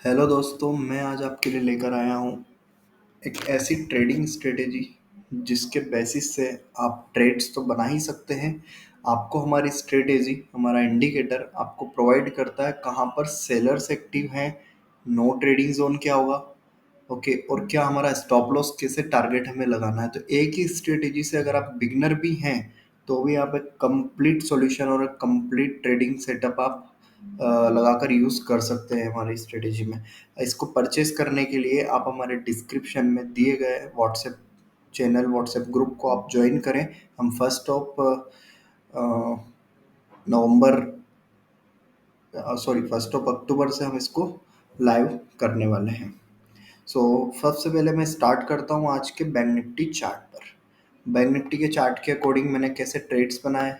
Hello दोस्तों, मैं आज आपके लिए लेकर आया हूँ एक ऐसी ट्रेडिंग स्ट्रेटेजी जिसके बेसिस से आप ट्रेड्स तो बना ही सकते हैं। आपको हमारी स्ट्रेटेजी, हमारा इंडिकेटर आपको प्रोवाइड करता है कहाँ पर सेलर्स एक्टिव हैं, नो ट्रेडिंग जोन क्या होगा, ओके, और क्या हमारा स्टॉप लॉस कैसे टारगेट हमें लगाना है। तो एक ही स्ट्रेटेजी से अगर आप बिगनर भी हैं तो भी आप एक कंप्लीट सॉल्यूशन और एक कंप्लीट ट्रेडिंग सेटअप आप लगाकर यूज़ कर सकते हैं हमारी स्ट्रेटेजी में। इसको परचेज करने के लिए आप हमारे डिस्क्रिप्शन में दिए गए व्हाट्सएप चैनल, व्हाट्सएप ग्रुप को आप ज्वाइन करें। हम first of November, sorry, first of October से हम इसको लाइव करने वाले हैं। सो सबसे पहले मैं स्टार्ट करता हूँ आज के बैंक निफ्टी चार्ट पर। बैंक निफ्टी के चार्ट के अकॉर्डिंग मैंने कैसे ट्रेड्स बनाए,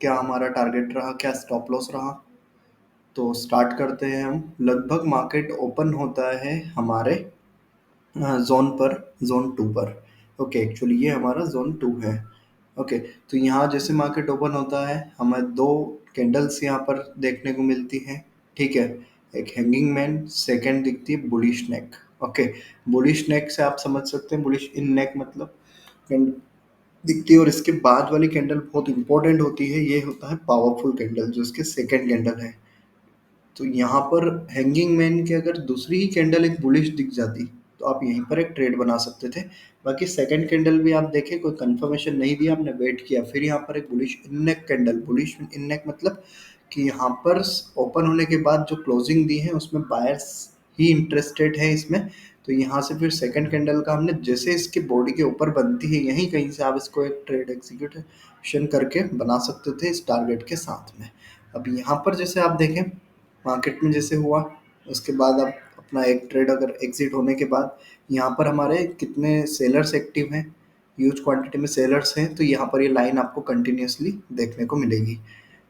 क्या हमारा टारगेट रहा, क्या स्टॉप लॉस रहा। तो स्टार्ट करते हैं हम। लगभग मार्केट ओपन होता है हमारे जोन पर, जोन टू पर। ओके, एक्चुअली ये हमारा जोन टू है। ओके, तो यहाँ जैसे मार्केट ओपन होता है हमें दो कैंडल्स यहाँ पर देखने को मिलती हैं। ठीक है, एक हैंगिंग मैन, सेकंड दिखती है बुलिश नेक। ओके, बुलिश नेक से आप समझ सकते हैं बुलिश इन नेक मतलब कैंडल दिखती है, और इसके बाद वाली कैंडल बहुत इंपॉर्टेंट होती है। ये होता है पावरफुल कैंडल, जो इसके सेकंड कैंडल है। तो यहाँ पर हैंगिंग मैन की अगर दूसरी ही कैंडल एक बुलिश दिख जाती तो आप यहीं पर एक ट्रेड बना सकते थे। बाकी सेकंड कैंडल भी आप देखें, कोई कंफर्मेशन नहीं दिया, आपने वेट किया, फिर यहाँ पर एक बुलिश इननेक कैंडल, बुलिश इननेक मतलब कि यहाँ पर ओपन होने के बाद जो क्लोजिंग दी है उसमें बायर्स ही इंटरेस्टेड है इसमें। तो यहाँ से फिर सेकंड कैंडल का हमने जैसे इसकी बॉडी के ऊपर बनती है यहीं कहीं से आप इसको एक ट्रेड एग्जीक्यूशन करके बना सकते थे इस टारगेट के साथ में। अब यहाँ पर जैसे आप देखें मार्केट में जैसे हुआ, उसके बाद आप अपना एक ट्रेड अगर एग्जिट होने के बाद यहाँ पर हमारे कितने सेलर्स एक्टिव हैं, ह्यूज क्वांटिटी में सेलर्स हैं, तो यहाँ पर ये लाइन आपको कंटिन्यूसली देखने को मिलेगी।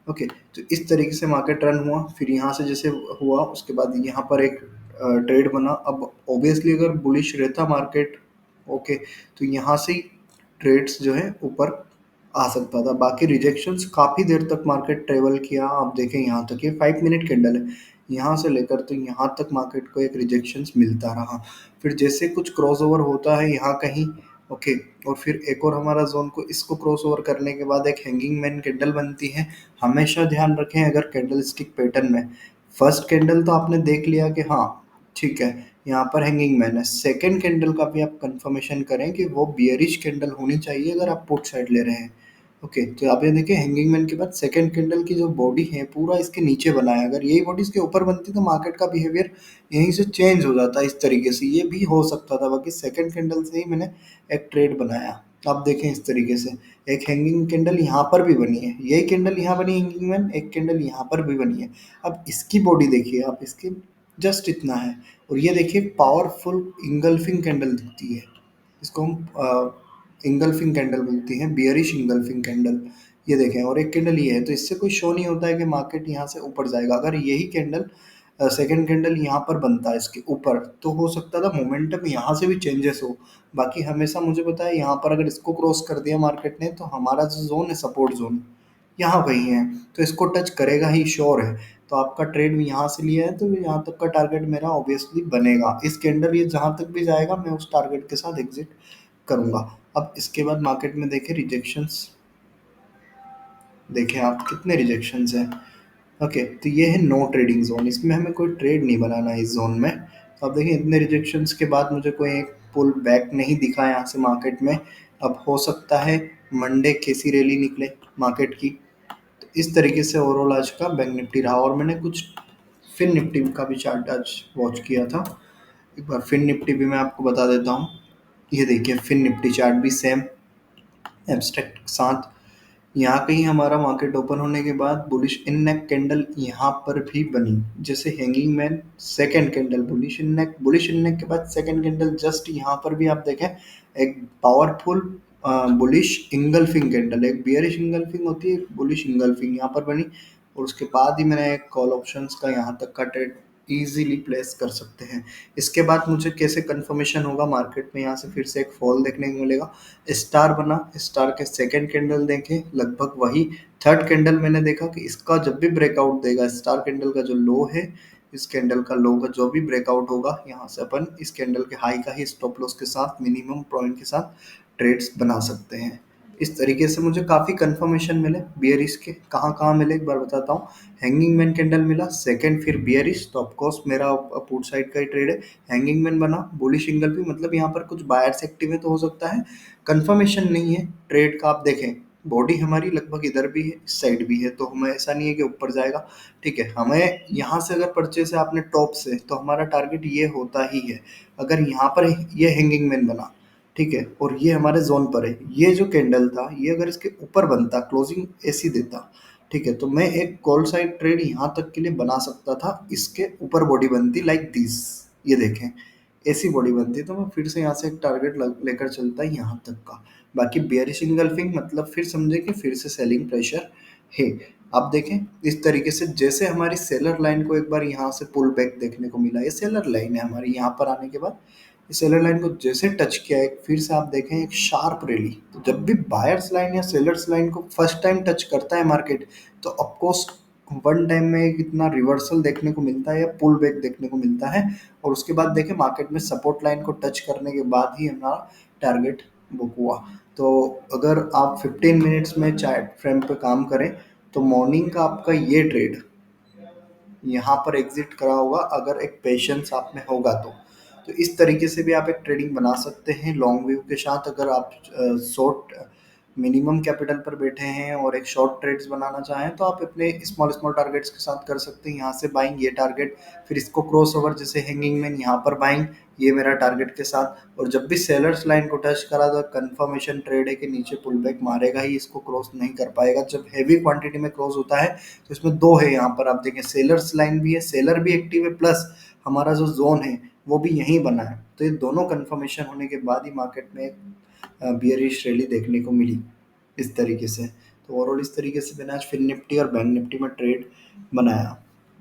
ओके, तो इस तरीके से मार्केट रन हुआ। फिर यहाँ से जैसे हुआ उसके बाद यहाँ पर एक ट्रेड बना। अब ऑब्वियसली अगर बुलिश रहता मार्केट, ओके, तो यहाँ से ट्रेड्स जो है ऊपर आ सकता था। बाकी रिजेक्शंस काफ़ी देर तक मार्केट ट्रेवल किया। आप देखें यहाँ तक ये 5 मिनट कैंडल है, यहाँ से लेकर तो यहाँ तक मार्केट को एक रिजेक्शंस मिलता रहा। फिर जैसे कुछ क्रॉस ओवर होता है यहाँ कहीं, ओके, और फिर एक और हमारा जोन को इसको क्रॉस ओवर करने के बाद एक हैंगिंग मैन कैंडल बनती है। हमेशा ध्यान रखें अगर कैंडल स्टिक पैटर्न में फर्स्ट कैंडल तो आपने देख लिया कि हाँ ठीक है यहाँ पर हैंगिंग मैन है, सेकंड कैंडल का भी आप कंफर्मेशन करें कि वो बियरिश कैंडल होनी चाहिए अगर आप पुट साइड ले रहे हैं। ओके, तो आप ये देखिए हैंगिंग मैन के बाद सेकंड कैंडल की जो बॉडी है पूरा इसके नीचे बना है। अगर यही बॉडी इसके ऊपर बनती तो मार्केट का बिहेवियर यहीं से चेंज हो जाता है इस तरीके से, ये भी हो सकता था। बाकी सेकंड कैंडल से ही मैंने एक ट्रेड बनाया। आप देखें इस तरीके से एक हैंगिंग कैंडल यहाँ पर भी बनी है, यही कैंडल यहाँ बनी हैंगिंग मैन, एक कैंडल यहाँ पर भी बनी है। अब इसकी बॉडी देखिए आप, इसके जस्ट इतना है, और ये देखिए पावरफुल इंगल्फिंग कैंडल दिखती है। इसको हम इंगल्फिंग कैंडल बोलती हैं, बियरिश इंगल्फिंग कैंडल। ये देखें, और एक कैंडल ये है, तो इससे कोई शो नहीं होता है कि मार्केट यहाँ से ऊपर जाएगा। अगर यही कैंडल सेकंड कैंडल यहाँ पर बनता है इसके ऊपर तो हो सकता था मोमेंटम यहाँ से भी चेंजेस हो। बाकी हमेशा मुझे पता है यहाँ पर अगर इसको क्रॉस कर दिया मार्केट ने तो हमारा जो जोन है सपोर्ट जोन यहाँ कहीं है, तो इसको टच करेगा ही, श्योर है। तो आपका ट्रेड भी यहाँ से लिया है तो यहाँ तक का टारगेट मेरा ऑब्वियसली बनेगा। इस कैंडल ये जहाँ तक भी जाएगा मैं उस टारगेट के साथ एग्जिट करूँगा। अब इसके बाद मार्केट में देखें रिजेक्शंस, देखें आप कितने रिजेक्शंस हैं। ओके, तो ये है नो ट्रेडिंग जोन, इसमें हमें कोई ट्रेड नहीं बनाना है इस जोन में। तो आप देखिए इतने रिजेक्शंस के बाद मुझे कोई एक पुल बैक नहीं दिखा यहाँ से मार्केट में। अब हो सकता है मंडे कैसी रैली निकले मार्केट की। तो इस तरीके से ओवरऑल आज का बैंक निफ्टी रहा। और मैंने कुछ फिन निफ्टी का भी चार्ट आज वॉच किया था, एक बार फिन निफ्टी भी मैं आपको बता देता हूँ। ये देखिए फिन निफ्टी चार्ट भी सेम एब्स्ट्रैक्ट के साथ, यहाँ कहीं हमारा मार्केट ओपन होने के बाद बुलिश इन नेक कैंडल यहाँ पर भी बनी, जैसे hanging man second candle bullish in neck, bullish in neck के बाद सेकंड कैंडल जस्ट यहाँ पर भी आप देखें एक पावरफुल बुलिश इंगल्फिंग कैंडल, एक बियरिश इंगल्फिंग होती है, एक बुलिश इंगल्फिंग यहाँ पर बनी। और उसके बाद ही मैंने एक कॉल ऑप्शंस का यहाँ तक का ट्रेड इजीली प्लेस कर सकते हैं। इसके बाद मुझे कैसे कंफर्मेशन होगा मार्केट में, यहाँ से फिर से एक फॉल देखने को मिलेगा। स्टार बना, स्टार के सेकंड कैंडल देखें लगभग वही। थर्ड कैंडल मैंने देखा कि इसका जब भी ब्रेकआउट देगा, स्टार कैंडल का जो लो है, इस कैंडल का लो का जो भी ब्रेकआउट होगा, यहाँ से अपन इस कैंडल के हाई का ही स्टॉप लॉस के साथ मिनिमम पॉइंट के साथ ट्रेड्स बना सकते हैं। इस तरीके से मुझे काफ़ी कंफर्मेशन मिले बियरिश के। कहाँ कहाँ मिले एक बार बताता हूँ। हैंगिंग मैन कैंडल मिला सेकंड, फिर बियरिश, तो ऑफकोर्स मेरा पुट साइड का ही ट्रेड है। हैंगिंग मैन बना, बुलिश सिंगल भी, मतलब यहाँ पर कुछ बायर्स एक्टिव है तो हो सकता है। कंफर्मेशन नहीं है ट्रेड का। आप देखें बॉडी हमारी लगभग इधर भी है, इस साइड भी है, तो हमें ऐसा नहीं है कि ऊपर जाएगा। ठीक है, हमें यहाँ से अगर परचेस है आपने टॉप से, तो हमारा टारगेट ये होता ही है। अगर यहाँ पर ये हैंगिंग मैन बना, ठीक है, और ये हमारे जोन पर है, ये जो कैंडल था ये अगर इसके ऊपर बनता, क्लोजिंग ऐसी देता, ठीक है, तो मैं एक कॉल साइड ट्रेड यहाँ तक के लिए बना सकता था। इसके ऊपर बॉडी बनती लाइक दिस, ये देखें ऐसी बॉडी बनती, तो मैं फिर से यहाँ से एक टारगेट लेकर चलता यहाँ तक का। बाकी बेयरिश इंगल्फिंग मतलब फिर समझे कि फिर से सेलिंग प्रेशर है। आप देखें इस तरीके से, जैसे हमारी सेलर लाइन को एक बार यहाँ से पुल बैक देखने को मिला, ये सेलर लाइन है हमारी, यहाँ पर आने के बाद सेलर लाइन को जैसे टच किया है, फिर से आप देखें एक शार्प रैली। तो जब भी बायर्स लाइन या सेलर्स लाइन को फर्स्ट टाइम टच करता है मार्केट, तो ऑफकोर्स वन टाइम में कितना रिवर्सल देखने को मिलता है या पुल बैक देखने को मिलता है। और उसके बाद देखें मार्केट में सपोर्ट लाइन को टच करने के बाद ही हमारा टारगेट बुक हुआ। तो अगर आप 15 मिनट्स में चार्ट फ्रेम पे काम करें, तो मॉर्निंग का आपका ये ट्रेड यहाँ पर एग्जिट करा होगा अगर एक पेशेंस आप में होगा तो इस तरीके से भी आप एक ट्रेडिंग बना सकते हैं लॉन्ग व्यू के साथ। अगर आप शॉर्ट मिनिमम कैपिटल पर बैठे हैं और एक शॉर्ट ट्रेड्स बनाना चाहें, तो आप अपने स्मॉल स्मॉल टारगेट्स के साथ कर सकते हैं। यहाँ से बाइंग ये टारगेट, फिर इसको क्रॉस ओवर जैसे हैंगिंग मैन यहाँ पर बाइंग, ये मेरा टारगेट के साथ। और जब भी सेलर्स लाइन को टच करा तो कंफर्मेशन ट्रेड है कि नीचे पुल बैक मारेगा ही, इसको क्रॉस नहीं कर पाएगा। जब हैवी क्वांटिटी में क्रॉस होता है तो इसमें दो है, यहाँ पर आप देखें सेलर्स लाइन भी है, सेलर भी एक्टिव है, प्लस हमारा जो जोन है वो भी यहीं बना है। तो ये दोनों कंफर्मेशन होने के बाद ही मार्केट में बियरिश रैली देखने को मिली इस तरीके से। तो ओवरऑल इस तरीके से मैंने आज फिन निफ्टी और बैंक निफ्टी में ट्रेड बनाया।